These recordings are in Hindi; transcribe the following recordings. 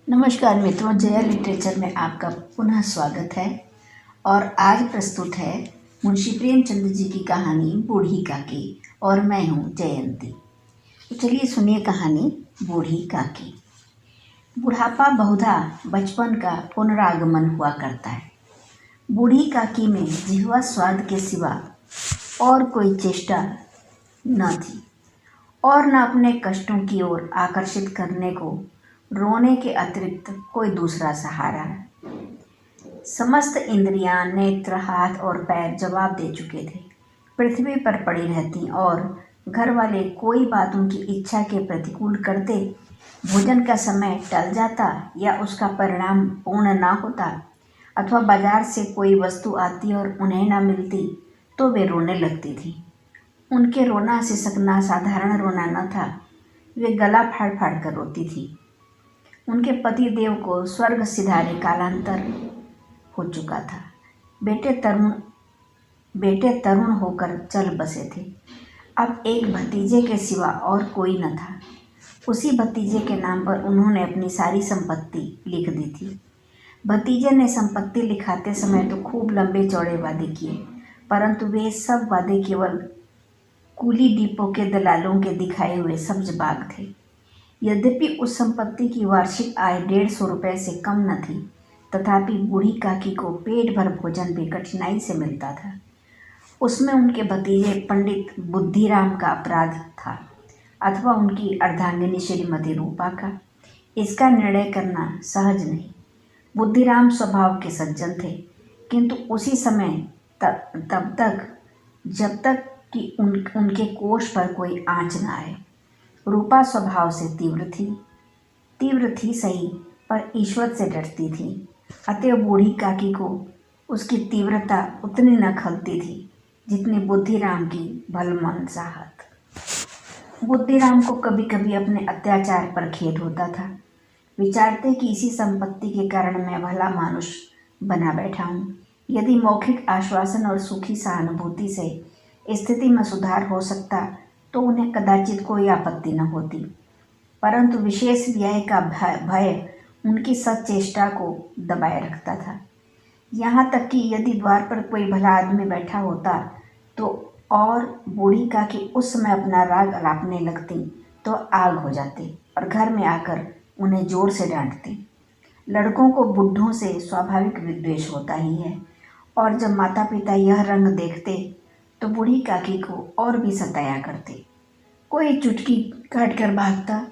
नमस्कार मित्रों, जया लिटरेचर में आपका पुनः स्वागत है। और आज प्रस्तुत है मुंशी प्रेमचंद जी की कहानी बूढ़ी काकी और मैं हूँ जयंती। तो चलिए सुनिए कहानी बूढ़ी काकी। बुढ़ापा बहुधा बचपन का पुनरागमन हुआ करता है। बूढ़ी काकी में जिह्वा स्वाद के सिवा और कोई चेष्टा न थी और न अपने कष्टों की ओर आकर्षित करने को रोने के अतिरिक्त कोई दूसरा सहारा है। समस्त इंद्रियां, नेत्र, हाथ और पैर जवाब दे चुके थे। पृथ्वी पर पड़ी रहती और घर वाले कोई बात उनकी इच्छा के प्रतिकूल करते, भोजन का समय टल जाता या उसका परिणाम पूर्ण ना होता, अथवा बाजार से कोई वस्तु आती और उन्हें ना मिलती तो वे रोने लगती थी। उनके रोना सिसकना साधारण रोना न था, वे गला फाड़ फाड़ कर रोती थी। उनके पति देव को स्वर्ग सिधारे कालांतर हो चुका था। बेटे तरुण होकर चल बसे थे। अब एक भतीजे के सिवा और कोई न था। उसी भतीजे के नाम पर उन्होंने अपनी सारी संपत्ति लिख दी थी। भतीजे ने संपत्ति लिखाते समय तो खूब लंबे चौड़े वादे किए, परंतु वे सब वादे केवल कूली डिपो के दलालों के दिखाए हुए सब्ज बाग थे। यद्यपि उस संपत्ति की वार्षिक आय 150 रुपये से कम न थी, तथापि बूढ़ी काकी को पेट भर भोजन भी कठिनाई से मिलता था। उसमें उनके भतीजे पंडित बुद्धिराम का अपराध था अथवा उनकी अर्धांगिनी श्रीमती रूपा का, इसका निर्णय करना सहज नहीं। बुद्धिराम स्वभाव के सज्जन थे, किंतु उसी समय तब तक जब तक कि उनके कोष पर कोई आँच न आए। रूपा स्वभाव से तीव्र थी सही, पर ईश्वर से डरती थी। अतएव बूढ़ी काकी को उसकी तीव्रता उतनी न खलती थी जितनी बुद्धिराम की भलमनसाहत। बुद्धिराम को कभी कभी अपने अत्याचार पर खेद होता था। विचारते कि इसी संपत्ति के कारण मैं भला मानुष बना बैठा हूँ। यदि मौखिक आश्वासन और सुखी सहानुभूति से स्थिति में सुधार हो सकता तो उन्हें कदाचित कोई आपत्ति न होती, परंतु विशेष व्यय का भय उनकी सचेष्टा को दबाए रखता था। यहाँ तक कि यदि द्वार पर कोई भला आदमी बैठा होता तो और बूढ़ी काकी उस समय अपना राग अलापने लगती तो आग हो जाते और घर में आकर उन्हें जोर से डांटती। लड़कों को बुढ़ों से स्वाभाविक विद्वेष होता ही है, और जब माता पिता यह रंग देखते तो बूढ़ी काकी को और भी सताया करते। कोई चुटकी काट कर भागता,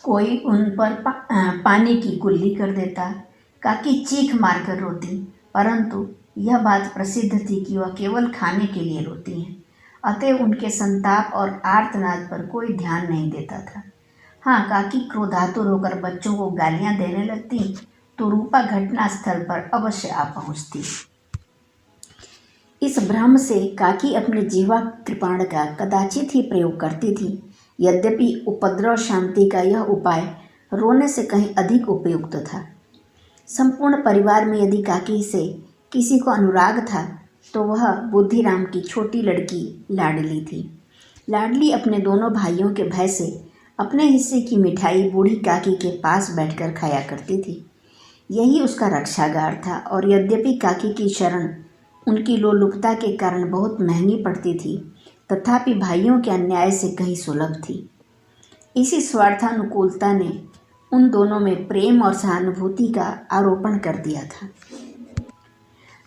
कोई उन पर पानी की कुल्ली कर देता। काकी चीख मार कर रोती, परंतु यह बात प्रसिद्ध थी कि वह केवल खाने के लिए रोती हैं। अतएव उनके संताप और आर्तनाद पर कोई ध्यान नहीं देता था। हाँ, काकी क्रोधातुर होकर बच्चों को गालियां देने लगती तो रूपा घटना स्थल पर अवश्य आ पहुंचती। इस भ्रम से काकी अपने जीवा कृपाण का कदाचित ही प्रयोग करती थी। यद्यपि उपद्रव शांति का यह उपाय रोने से कहीं अधिक उपयुक्त था। संपूर्ण परिवार में यदि काकी से किसी को अनुराग था तो वह बुद्धिराम की छोटी लड़की लाडली थी। लाडली अपने दोनों भाइयों के भय से अपने हिस्से की मिठाई बूढ़ी काकी के पास बैठकर खाया करती थी। यही उसका रक्षागार था, और यद्यपि काकी की शरण उनकी लोलुपता के कारण बहुत महंगी पड़ती थी, तथापि भाइयों के अन्याय से कहीं सुलभ थी। इसी स्वार्थानुकूलता ने उन दोनों में प्रेम और सहानुभूति का आरोपण कर दिया था।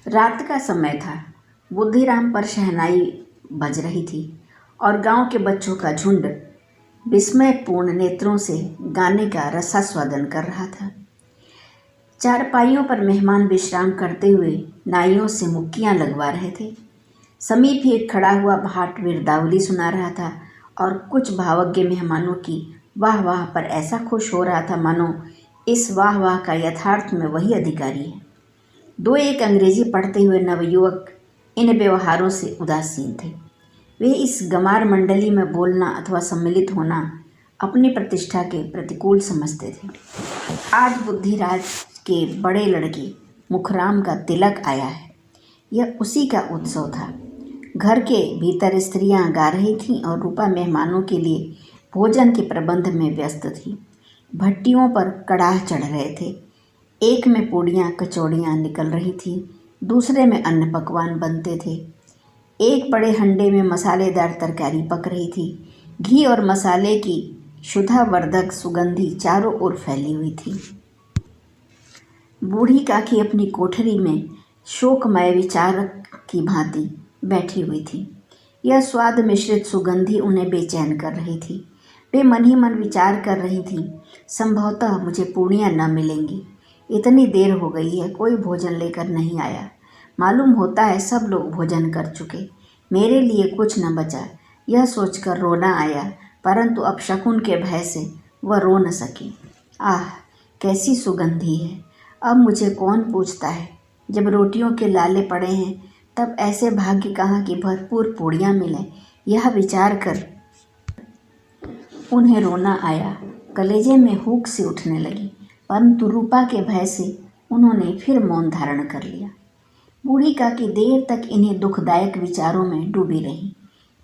रात का समय था। बुद्धिराम पर शहनाई बज रही थी और गांव के बच्चों का झुंड विस्मयपूर्ण नेत्रों से गाने का रसास्वादन कर रहा था। चारपाइयों पर मेहमान विश्राम करते हुए नाइयों से मुक्कियां लगवा रहे थे। समीप ही एक खड़ा हुआ भाट वीरदावली सुना रहा था और कुछ भावज्ञ मेहमानों की वाह वाह पर ऐसा खुश हो रहा था मानो इस वाह वाह का यथार्थ में वही अधिकारी है। दो एक अंग्रेजी पढ़ते हुए नवयुवक इन व्यवहारों से उदासीन थे। वे इस गमार मंडली में बोलना अथवा सम्मिलित होना अपनी प्रतिष्ठा के प्रतिकूल समझते थे। आज बुद्धिराज के बड़े लड़के मुखराम का तिलक आया है, यह उसी का उत्सव था। घर के भीतर स्त्रियां गा रही थीं और रूपा मेहमानों के लिए भोजन के प्रबंध में व्यस्त थी। भट्टियों पर कड़ाह चढ़ रहे थे। एक में पूड़ियाँ कचौड़ियाँ निकल रही थीं, दूसरे में अन्न पकवान बनते थे। एक बड़े हंडे में मसालेदार तरकारी पक रही थी। घी और मसाले की क्षुधावर्धक सुगंधी चारों ओर फैली हुई थी। बूढ़ी काकी अपनी कोठरी में शोकमय विचारक की भांति बैठी हुई थी। यह स्वाद मिश्रित सुगंधी उन्हें बेचैन कर रही थी। वे मन ही मन विचार कर रही थीं, संभवतः मुझे पूड़ियाँ न मिलेंगी। इतनी देर हो गई है, कोई भोजन लेकर नहीं आया। मालूम होता है सब लोग भोजन कर चुके, मेरे लिए कुछ न बचा। यह सोचकर रोना आया, परंतु अब शकुन के भय से वह रो न सकी। आह, कैसी सुगंधी है! अब मुझे कौन पूछता है? जब रोटियों के लाले पड़े हैं तब ऐसे भाग्य कहाँ की भरपूर पूड़ियाँ मिलें, यह विचार कर उन्हें रोना आया। कलेजे में हुक सी उठने लगी, परंतु रूपा के भय से उन्होंने फिर मौन धारण कर लिया। बूढ़ी काकी देर तक इन्हीं दुखदायक विचारों में डूबी रही।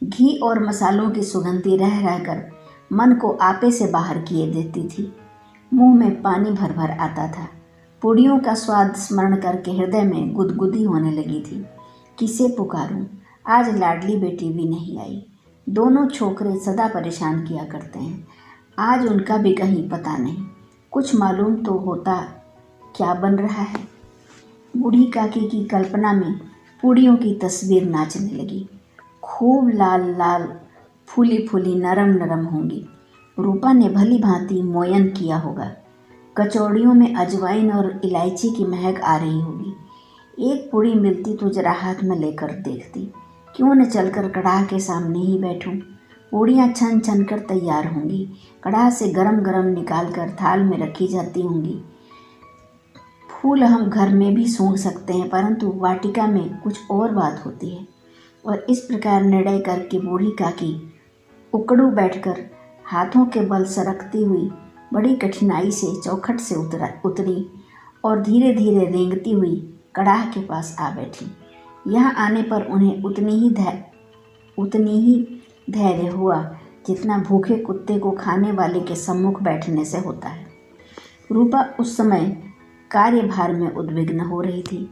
घी और मसालों की सुगंधी रह रहकर मन को आपे से बाहर किए देती थी। मुंह में पानी भर भर आता था। पूड़ियों का स्वाद स्मरण करके हृदय में गुदगुदी होने लगी थी। किसे पुकारूं? आज लाडली बेटी भी नहीं आई। दोनों छोकरे सदा परेशान किया करते हैं, आज उनका भी कहीं पता नहीं। कुछ मालूम तो होता क्या बन रहा है। बूढ़ी काकी की कल्पना में पूड़ियों की तस्वीर नाचने लगी। खूब लाल लाल, फूली फूली, नरम नरम होंगी। रूपा ने भली भांति मोयन किया होगा। कचौड़ियों में अजवाइन और इलायची की महक आ रही होगी। एक पूड़ी मिलती तो जरा हाथ में लेकर देखती। क्यों न चलकर कड़ाह के सामने ही बैठूं। पूड़ियाँ छन छन कर तैयार होंगी। कड़ाह से गरम गरम निकाल कर थाल में रखी जाती होंगी। फूल हम घर में भी सूंघ सकते हैं, परंतु वाटिका में कुछ और बात होती है। और इस प्रकार निर्णय करके बूढ़ी काकी उकड़ू बैठकर हाथों के बल सरकती हुई बड़ी कठिनाई से चौखट से उतरी और धीरे धीरे रेंगती हुई कड़ाह के पास आ बैठी। यहाँ आने पर उन्हें उतनी ही धैर्य हुआ जितना भूखे कुत्ते को खाने वाले के सम्मुख बैठने से होता है। रूपा उस समय कार्यभार में उद्विग्न हो रही थी।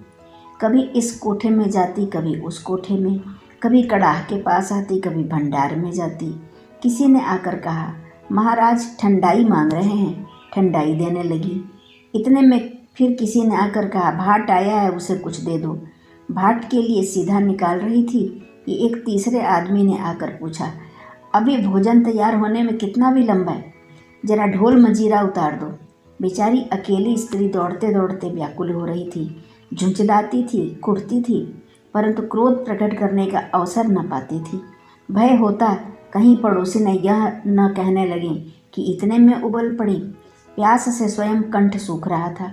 कभी इस कोठे में जाती, कभी उस कोठे में, कभी कड़ाह के पास आती, कभी भंडार में जाती। किसी ने आकर कहा, महाराज ठंडाई मांग रहे हैं। ठंडाई देने लगी। इतने में फिर किसी ने आकर कहा, भाट आया है, उसे कुछ दे दो। भाट के लिए सीधा निकाल रही थी कि एक तीसरे आदमी ने आकर पूछा, अभी भोजन तैयार होने में कितना विलंब है? जरा ढोल मंजीरा उतार दो। बेचारी अकेली स्त्री दौड़ते दौड़ते व्याकुल हो रही थी, झुंझलाती थी, कुढ़ती थी, परंतु क्रोध प्रकट करने का अवसर न पाती थी। भय होता कहीं पड़ोसी ने यह न कहने लगे कि इतने में उबल पड़ी। प्यास से स्वयं कंठ सूख रहा था।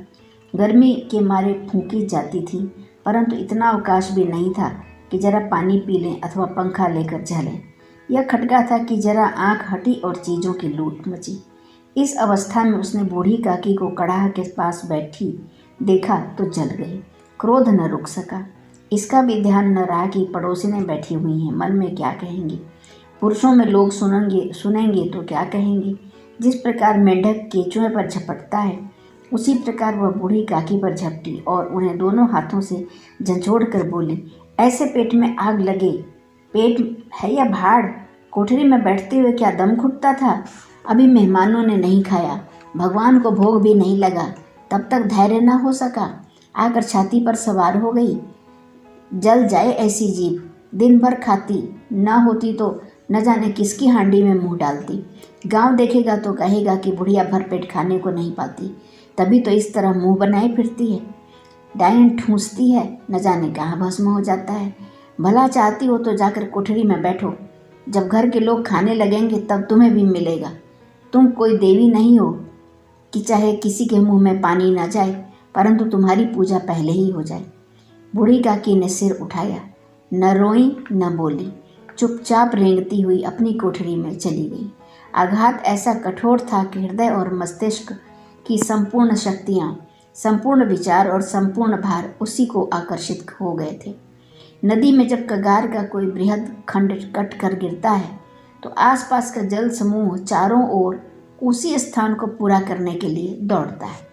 गर्मी के मारे फूंकी जाती थी, परंतु इतना अवकाश भी नहीं था कि जरा पानी पी लें अथवा पंखा लेकर चलें। यह खटका था कि जरा आंख हटी और चीज़ों की लूट मची। इस अवस्था में उसने बूढ़ी काकी को कड़ाह के पास बैठी देखा तो जल गई। क्रोध न रुक सका। इसका भी ध्यान न रहा कि पड़ोसिनें बैठी हुई हैं, मन में क्या कहेंगी। पुरुषों में लोग सुनेंगे तो क्या कहेंगे। जिस प्रकार मेंढक केंचुए पर झपटता है, उसी प्रकार वह बूढ़ी काकी पर झपटी और उन्हें दोनों हाथों से झंझोड़ कर बोली, ऐसे पेट में आग लगे, पेट है या भाड़? कोठरी में बैठते हुए क्या दम घुटता था? अभी मेहमानों ने नहीं खाया, भगवान को भोग भी नहीं लगा, तब तक धैर्य न हो सका, आकर छाती पर सवार हो गई। जल जाए ऐसी जीभ, दिन भर खाती, न होती तो न जाने किसकी हांडी में मुंह डालती। गांव देखेगा तो कहेगा कि बुढ़िया भर पेट खाने को नहीं पाती, तभी तो इस तरह मुंह बनाए फिरती है। डायन ठूंसती है, न जाने कहाँ भस्म हो जाता है। भला चाहती हो तो जाकर कोठरी में बैठो, जब घर के लोग खाने लगेंगे तब तुम्हें भी मिलेगा। तुम कोई देवी नहीं हो कि चाहे किसी के मुंह में पानी ना जाए, परंतु तुम्हारी पूजा पहले ही हो जाए। बूढ़ी काकी ने सिर उठाया, न रोई न बोली, चुपचाप रेंगती हुई अपनी कोठरी में चली गई। आघात ऐसा कठोर था कि हृदय और मस्तिष्क की संपूर्ण शक्तियाँ, संपूर्ण विचार और संपूर्ण भार उसी को आकर्षित हो गए थे। नदी में जब कगार का कोई बृहद खंड कट कर गिरता है तो आसपास का जल समूह चारों ओर उसी स्थान को पूरा करने के लिए दौड़ता है।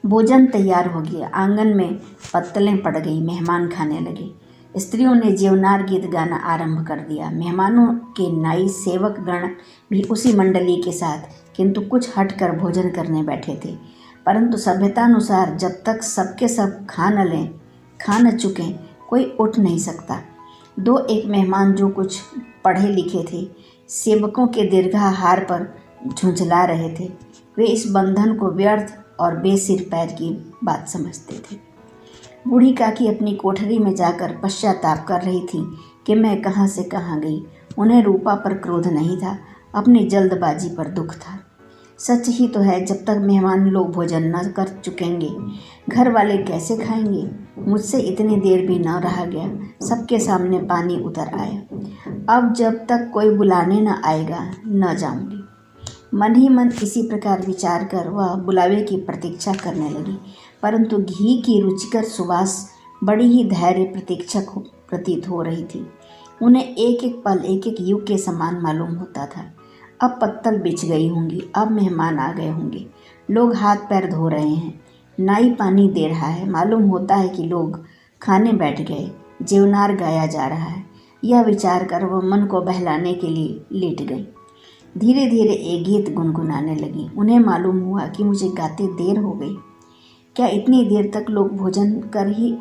भोजन तैयार हो गया। आंगन में पत्तलें पड़ गई। मेहमान खाने लगे। स्त्रियों ने जीवनार गीत गाना आरंभ कर दिया। मेहमानों के नाई सेवक गण भी उसी मंडली के साथ किंतु कुछ हटकर भोजन करने बैठे थे। परंतु सभ्यतानुसार जब तक सबके सब खा न चुकें कोई उठ नहीं सकता। दो एक मेहमान जो कुछ पढ़े लिखे थे, सेवकों के दीर्घाहार पर झुंझला रहे थे। वे इस बंधन को व्यर्थ और बेसिर पैर की बात समझते थे। बूढ़ी काकी अपनी कोठरी में जाकर पश्चाताप कर रही थी कि मैं कहाँ से कहाँ गई। उन्हें रूपा पर क्रोध नहीं था, अपनी जल्दबाजी पर दुख था। सच ही तो है, जब तक मेहमान लोग भोजन न कर चुकेंगे घर वाले कैसे खाएंगे। मुझसे इतनी देर भी न रहा गया। सबके सामने पानी उतर आया। अब जब तक कोई बुलाने न आएगा न जाऊंगी। मन ही मन इसी प्रकार विचार कर वह बुलावे की प्रतीक्षा करने लगी। परंतु घी की रुचिकर सुवास बड़ी ही धैर्य प्रतीक्षक प्रतीत हो रही थी। उन्हें एक एक पल एक एक युग के समान मालूम होता था। अब पत्तल बिछ गई होंगी, अब मेहमान आ गए होंगे, लोग हाथ पैर धो रहे हैं, नाई पानी दे रहा है, मालूम होता है कि लोग खाने बैठ गए, जीवनार गाया जा रहा है। यह विचार कर वह मन को बहलाने के लिए लेट गई। धीरे धीरे एक गीत गुनगुनाने लगी। उन्हें मालूम हुआ कि मुझे गाते देर हो गई। क्या इतनी देर तक लोग भोजन कर ही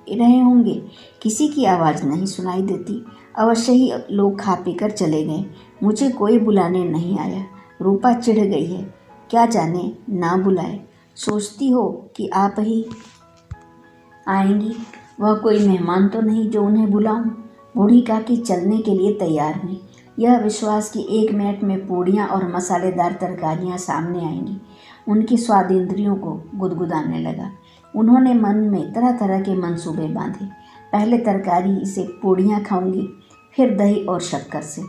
रहे होंगे? किसी की आवाज़ नहीं सुनाई देती। अवश्य ही लोग खा पी कर चले गए। मुझे कोई बुलाने नहीं आया। रूपा चिढ़ गई है, क्या जाने ना बुलाए। सोचती हो कि आप ही आएंगी, वह कोई मेहमान तो नहीं जो उन्हें बुलाऊं। बूढ़ी काकी चलने के लिए तैयार हुई। यह विश्वास कि 1 मिनट में पूड़ियाँ और मसालेदार तरकारियाँ सामने आएंगी उनकी स्वादेंद्रियों को गुदगुदाने लगा। उन्होंने मन में तरह तरह के मंसूबे बांधे। पहले तरकारी से पूड़ियाँ खाऊंगी, फिर दही और शक्कर से।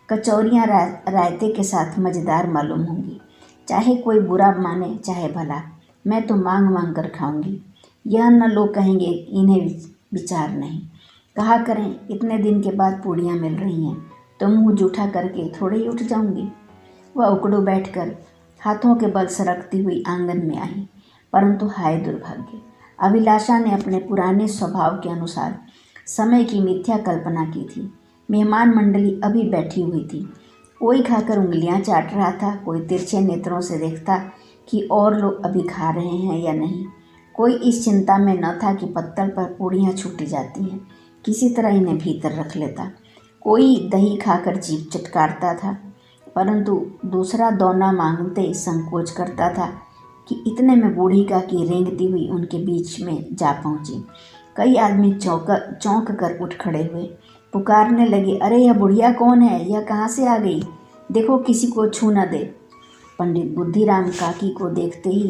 कचौरियाँ रायते के साथ मज़ेदार मालूम होंगी। चाहे कोई बुरा माने चाहे भला, मैं तो मांग मांग कर खाऊंगी। यह न लोग कहेंगे इन्हें विचार नहीं। कहा करें, इतने दिन के बाद पूड़ियाँ मिल रही हैं तो मुँह जूठा करके थोड़े ही उठ जाऊंगी। वह उकड़ू बैठकर हाथों के बल सरकती हुई आंगन में आई। परंतु हाय दुर्भाग्य, अभिलाषा ने अपने पुराने स्वभाव के अनुसार समय की मिथ्या कल्पना की थी। मेहमान मंडली अभी बैठी हुई थी। कोई खाकर उंगलियां चाट रहा था, कोई तिरछे नेत्रों से देखता कि और लोग अभी खा रहे हैं या नहीं। कोई इस चिंता में न था कि पत्तल पर पूड़ियाँ छूटी जाती हैं, किसी तरह इन्हें भीतर रख लेता। कोई दही खाकर जीभ चटकारता था, परंतु दूसरा दोना मांगते संकोच करता था कि इतने में बूढ़ी काकी रेंगती हुई उनके बीच में जा पहुंची। कई आदमी चौंक कर उठ खड़े हुए, पुकारने लगे, अरे यह बुढ़िया कौन है? यह कहाँ से आ गई? देखो किसी को छू न दे। पंडित बुद्धिराम काकी को देखते ही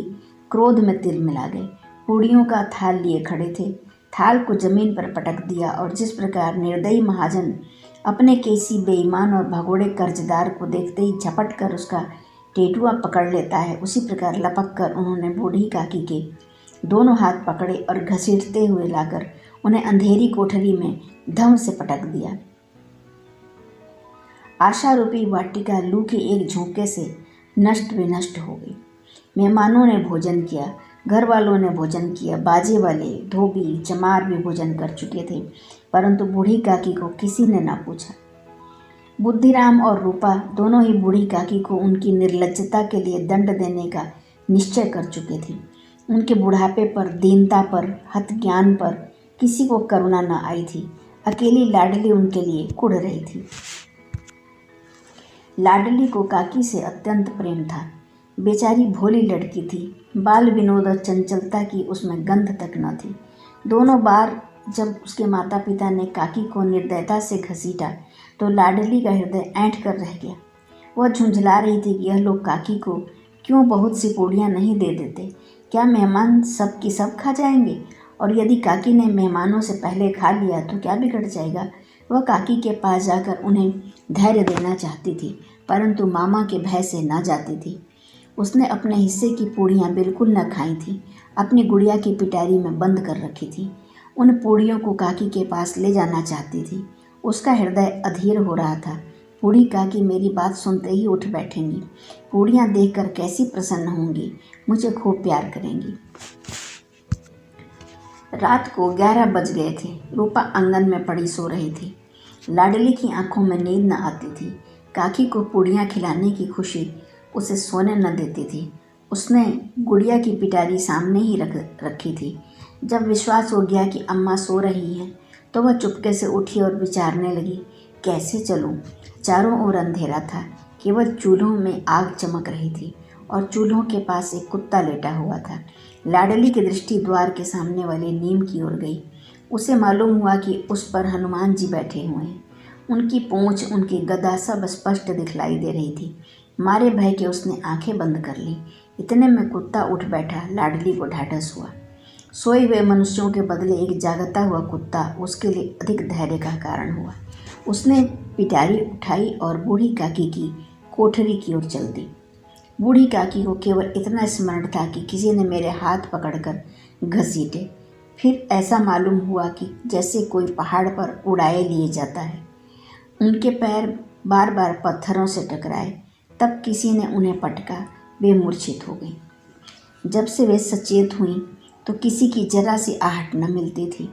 क्रोध में तिलमिला गए। पूड़ियों का थाल लिए खड़े थे। थाल को जमीन पर पटक दिया और जिस प्रकार निर्दयी महाजन अपने केसी बेईमान और भगोड़े कर्जदार को देखते ही झपट कर उसका टेटुआ पकड़ लेता है, उसी प्रकार लपक कर उन्होंने बूढ़ी काकी के दोनों हाथ पकड़े और घसीटते हुए लाकर उन्हें अंधेरी कोठरी में धम से पटक दिया। आशा रूपी वाटिका लू के एक झोंके से नष्ट विनष्ट हो गई। मेहमानों ने भोजन किया, घर वालों ने भोजन किया, बाजे वाले, धोबी, चमार भी भोजन कर चुके थे, परंतु बूढ़ी काकी को किसी ने ना पूछा। बुद्धिराम और रूपा दोनों ही बूढ़ी काकी को उनकी निर्लज्जता के लिए दंड देने का निश्चय कर चुके थे। उनके बुढ़ापे पर, दीनता पर, हतज्ञान पर किसी को करुणा न आई थी। अकेली लाडली उनके लिए कुढ़ रही थी। लाडली को काकी से अत्यंत प्रेम था। बेचारी भोली लड़की थी, बाल विनोद और चंचलता की उसमें गंध तक न थी। दोनों बार जब उसके माता पिता ने काकी को निर्दयता से घसीटा तो लाडली का हृदय ऐंठ कर रह गया। वह झुंझला रही थी कि यह लोग काकी को क्यों बहुत सी पूड़ियाँ नहीं दे देते। क्या मेहमान सब की सब खा जाएंगे? और यदि काकी ने मेहमानों से पहले खा लिया तो क्या बिगड़ जाएगा? वह काकी के पास जाकर उन्हें धैर्य देना चाहती थी, परंतु मामा के भय से न जाती थी। उसने अपने हिस्से की पूड़ियाँ बिल्कुल न खाई थी, अपनी गुड़िया की पिटारी में बंद कर रखी थी। उन पूड़ियों को काकी के पास ले जाना चाहती थी। उसका हृदय अधीर हो रहा था। बूढ़ी काकी मेरी बात सुनते ही उठ बैठेंगी। पूड़ियाँ देखकर कैसी प्रसन्न होंगी, मुझे खूब प्यार करेंगी। रात को 11 बज गए थे। रूपा आंगन में पड़ी सो रही थी। लाडली की आंखों में नींद न आती थी। काकी को पूड़ियाँ खिलाने की खुशी उसे सोने न देती थी। उसने गुड़िया की पिटारी सामने ही रखी थी। जब विश्वास हो गया कि अम्मा सो रही हैं तो वह चुपके से उठी और विचारने लगी, कैसे चलूं? चारों ओर अंधेरा था। केवल चूल्हों में आग चमक रही थी और चूल्हों के पास एक कुत्ता लेटा हुआ था। लाडली की दृष्टि द्वार के सामने वाले नीम की ओर गई। उसे मालूम हुआ कि उस पर हनुमान जी बैठे हुए हैं। उनकी पूंछ, उनकी गदा सब स्पष्ट दिखलाई दे रही थी। मारे भय के उसने आंखें बंद कर ली। इतने में कुत्ता उठ बैठा। लाडली को ढाढ़स हुआ। सोए हुए मनुष्यों के बदले एक जागता हुआ कुत्ता उसके लिए अधिक धैर्य का कारण हुआ। उसने पिटारी उठाई और बूढ़ी काकी की कोठरी की ओर चल दी। बूढ़ी काकी को केवल इतना स्मरण था कि किसी ने मेरे हाथ पकड़कर घसीटे। फिर ऐसा मालूम हुआ कि जैसे कोई पहाड़ पर उड़ाए लिए जाता है। उनके पैर बार बार पत्थरों से टकराए। तब किसी ने उन्हें पटका। वे मूर्छित हो गई। जब से वे सचेत हुई तो किसी की जरा सी आहट न मिलती थी।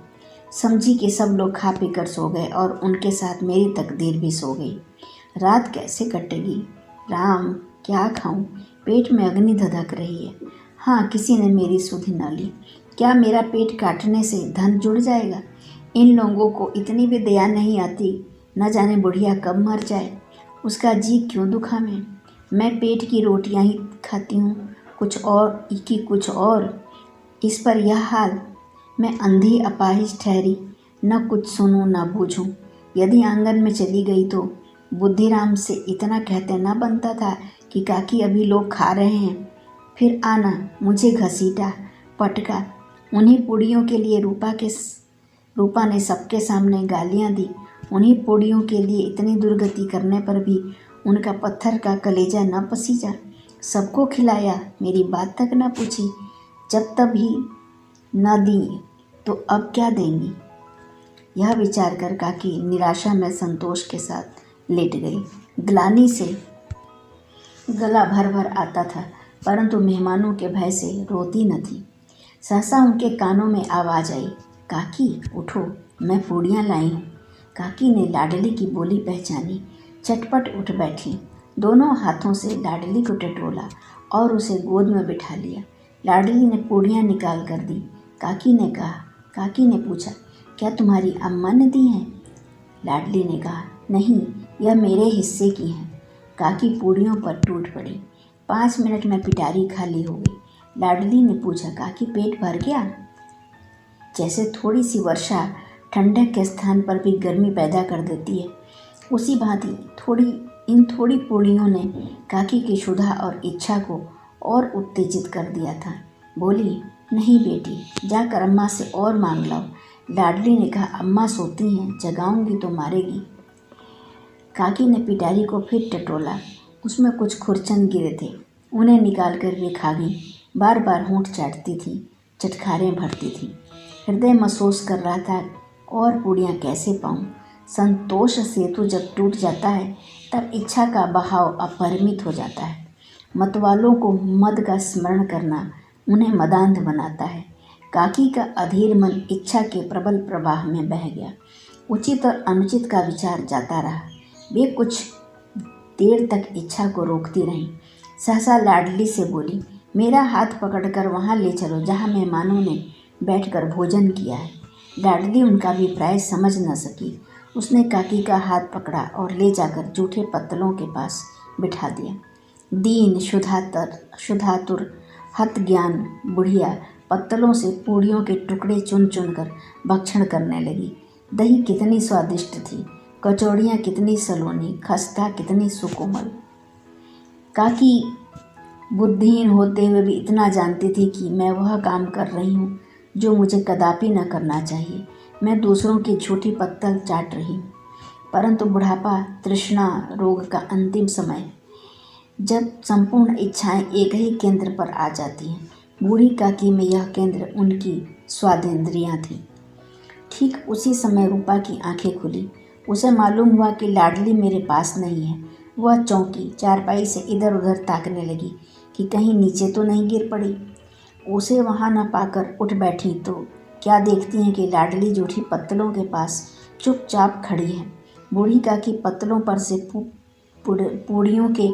समझी कि सब लोग खा पी कर सो गए और उनके साथ मेरी तकदीर भी सो गई। रात कैसे कटेगी? राम, क्या खाऊं? पेट में अग्नि धधक रही है। हाँ, किसी ने मेरी सुधि न ली। क्या मेरा पेट काटने से धन जुड़ जाएगा? इन लोगों को इतनी भी दया नहीं आती। न जाने बुढ़िया कब मर जाए। उसका जी क्यों दुखा मैं पेट की रोटियां ही खाती हूँ, कुछ और। इस पर यह हाल। मैं अंधी अपाहिज ठहरी, न कुछ सुनूं न बूझूं। यदि आंगन में चली गई तो बुद्धिराम से इतना कहते न बनता था कि काकी अभी लोग खा रहे हैं। फिर आना, मुझे घसीटा, पटका। उन्हीं पूड़ियों के लिए रूपा ने सबके सामने गालियां दी। उन्हीं पूड़ियों के लिए इतनी दुर्गति करने पर भी उनका पत्थर का कलेजा न पसीजा। सबको खिलाया, मेरी बात तक न पूछी। जब तब ही न दी तो अब क्या देंगी? यह विचार कर काकी निराशा में संतोष के साथ लेट गई। ग्लानि से गला भर भर आता था, परंतु मेहमानों के भय से रोती न थी। सहसा उनके कानों में आवाज़ आई, काकी उठो, मैं पूड़ियाँ लाई हूँ। काकी ने लाडली की बोली पहचानी। चटपट उठ बैठी। दोनों हाथों से लाडली को टटोला और उसे गोद में बिठा लिया। लाडली ने पूड़ियाँ निकाल कर दी। काकी ने पूछा, क्या तुम्हारी अम्मा ने दी हैं? लाडली ने कहा, नहीं, यह मेरे हिस्से की हैं। काकी पूड़ियों पर टूट पड़ी। 5 मिनट में पिटारी खाली हो गई। लाडली ने पूछा, काकी पेट भर गया? जैसे थोड़ी सी वर्षा ठंडक के स्थान पर भी गर्मी पैदा कर देती है, उसी भांति इन थोड़ी पूड़ियों ने काकी की क्षुधा और इच्छा को और उत्तेजित कर दिया था। बोली, नहीं बेटी, जाकर अम्मा से और मांग लाओ। लाडली ने कहा, अम्मा सोती हैं, जगाऊंगी तो मारेगी। काकी ने पिटारी को फिर टटोला। उसमें कुछ खुरचन गिरे थे। उन्हें निकाल कर वे खा गई। बार बार होंठ चाटती थी, चटखारें भरती थी। हृदय महसूस कर रहा था, और पूड़ियाँ कैसे पाऊँ? संतोष सेतु जब टूट जाता है तब इच्छा का बहाव अपरिमित हो जाता है। मतवालों को मद का स्मरण करना उन्हें मदांध बनाता है। काकी का अधीर मन इच्छा के प्रबल प्रवाह में बह गया। उचित और अनुचित का विचार जाता रहा। वे कुछ देर तक इच्छा को रोकती रहीं। सहसा लाडली से बोली, मेरा हाथ पकड़कर वहाँ ले चलो जहाँ मेहमानों ने बैठकर भोजन किया है। लाडली उनका अभिप्राय समझ न सकी। उसने काकी का हाथ पकड़ा और ले जाकर जूठे पत्तलों के पास बिठा दिया। दीन शुद्धातुर हत ज्ञान बुढ़िया पत्तलों से पूड़ियों के टुकड़े चुन चुन कर भक्षण करने लगी। दही कितनी स्वादिष्ट थी, कचौड़ियाँ कितनी सलोनी, खस्ता कितनी सुकोमल। काकी बुद्धिहीन होते हुए भी इतना जानती थी कि मैं वह काम कर रही हूँ जो मुझे कदापि न करना चाहिए। मैं दूसरों की झूठी पत्तल चाट रही हूँ। परंतु बुढ़ापा, तृष्णा, रोग का अंतिम समय, जब संपूर्ण इच्छाएं एक ही केंद्र पर आ जाती हैं। बूढ़ी काकी में यह केंद्र उनकी स्वादेंद्रियां थी। ठीक उसी समय रूपा की आंखें खुली। उसे मालूम हुआ कि लाडली मेरे पास नहीं है। वह चौंकी, चारपाई से इधर उधर ताकने लगी कि कहीं नीचे तो नहीं गिर पड़ी। उसे वहां न पाकर उठ बैठी तो क्या देखती हैं कि लाडली जूठी पत्तलों के पास चुपचाप खड़ी है। बूढ़ी काकी पत्तलों पर से पूड़ियों के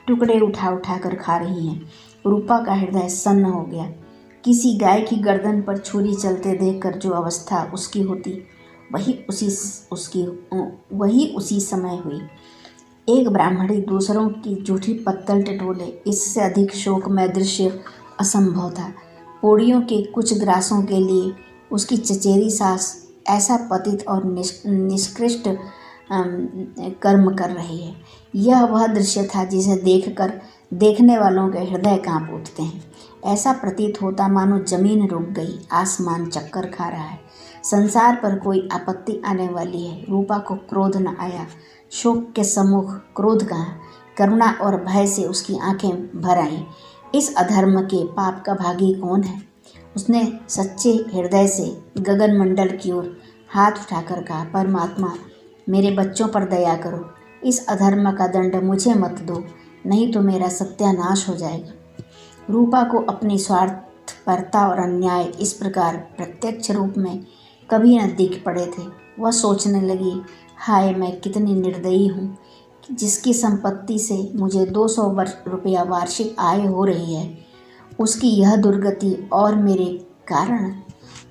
टुकड़े उठा उठा कर खा रही हैं। रूपा का हृदय सन्न हो गया। किसी गाय की गर्दन पर छुरी चलते देखकर जो अवस्था उसकी होती, वही उसी समय हुई। एक ब्राह्मणी दूसरों की जूठी पत्तल टटोले, इससे अधिक शोकमय दृश्य असंभव था। पोड़ियों के कुछ ग्रासों के लिए उसकी चचेरी सास ऐसा पतित और निष्कृष्ट कर्म कर रही है। यह वह दृश्य था जिसे देखकर देखने वालों के हृदय कांप उठते हैं। ऐसा प्रतीत होता मानो जमीन रुक गई, आसमान चक्कर खा रहा है, संसार पर कोई आपत्ति आने वाली है। रूपा को क्रोध न आया। शोक के सम्मुख क्रोध कहाँ, करुणा और भय से उसकी आंखें भर आईं। इस अधर्म के पाप का भागी कौन है? उसने सच्चे हृदय से गगन मंडल की ओर हाथ उठाकर कहा, परमात्मा, मेरे बच्चों पर दया करो। इस अधर्म का दंड मुझे मत दो, नहीं तो मेरा सत्यानाश हो जाएगा। रूपा को अपनी स्वार्थपरता और अन्याय इस प्रकार प्रत्यक्ष रूप में कभी न दिख पड़े थे। वह सोचने लगी, हाय, मैं कितनी निर्दयी हूँ, जिसकी संपत्ति से मुझे 200 रुपया वार्षिक आय हो रही है, उसकी यह दुर्गति और मेरे कारण।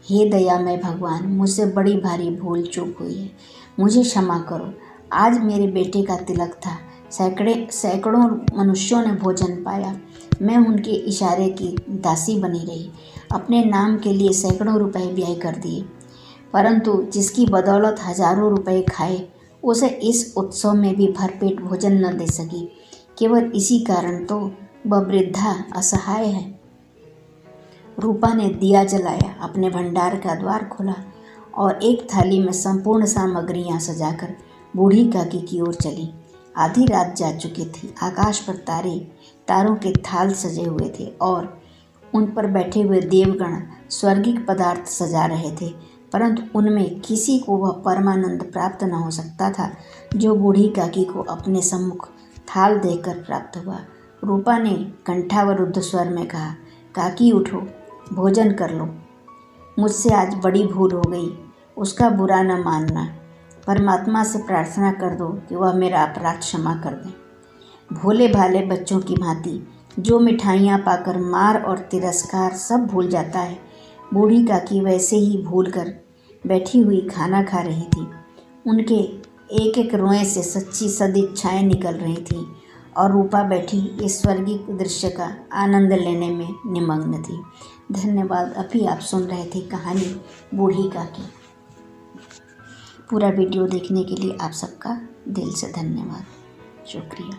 हे दयामय भगवान, मुझसे बड़ी भारी भूल चूक हुई है, मुझे क्षमा करो। आज मेरे बेटे का तिलक था, सैकड़ों मनुष्यों ने भोजन पाया, मैं उनके इशारे की दासी बनी रही, अपने नाम के लिए सैकड़ों रुपए व्यय कर दिए, परंतु जिसकी बदौलत हजारों रुपए खाए, उसे इस उत्सव में भी भरपेट भोजन न दे सकी। केवल इसी कारण तो वह वृद्धा असहाय है। रूपा ने दिया जलाया, अपने भंडार का द्वार खोला और एक थाली में संपूर्ण सामग्रियां सजाकर बूढ़ी काकी की ओर चली। आधी रात जा चुकी थी। आकाश पर तारों के थाल सजे हुए थे और उन पर बैठे हुए देवगण स्वर्गिक पदार्थ सजा रहे थे, परंतु उनमें किसी को वह परमानंद प्राप्त न हो सकता था जो बूढ़ी काकी को अपने सम्मुख थाल देखकर प्राप्त हुआ। रूपा ने कंठावरुद्ध स्वर में कहा, काकी उठो, भोजन कर लो। मुझसे आज बड़ी भूल हो गई, उसका बुरा न मानना। परमात्मा से प्रार्थना कर दो कि वह मेरा अपराध क्षमा कर दें। भोले भाले बच्चों की भांति जो मिठाइयाँ पाकर मार और तिरस्कार सब भूल जाता है, बूढ़ी काकी वैसे ही भूल कर बैठी हुई खाना खा रही थी। उनके एक एक रोए से सच्ची सदिच्छाएँ निकल रही थीं और रूपा बैठी इस स्वर्गिक दृश्य का आनंद लेने में निमग्न थी। धन्यवाद। अभी आप सुन रहे थे कहानी बूढ़ी काकी। पूरा वीडियो देखने के लिए आप सबका दिल से धन्यवाद, शुक्रिया।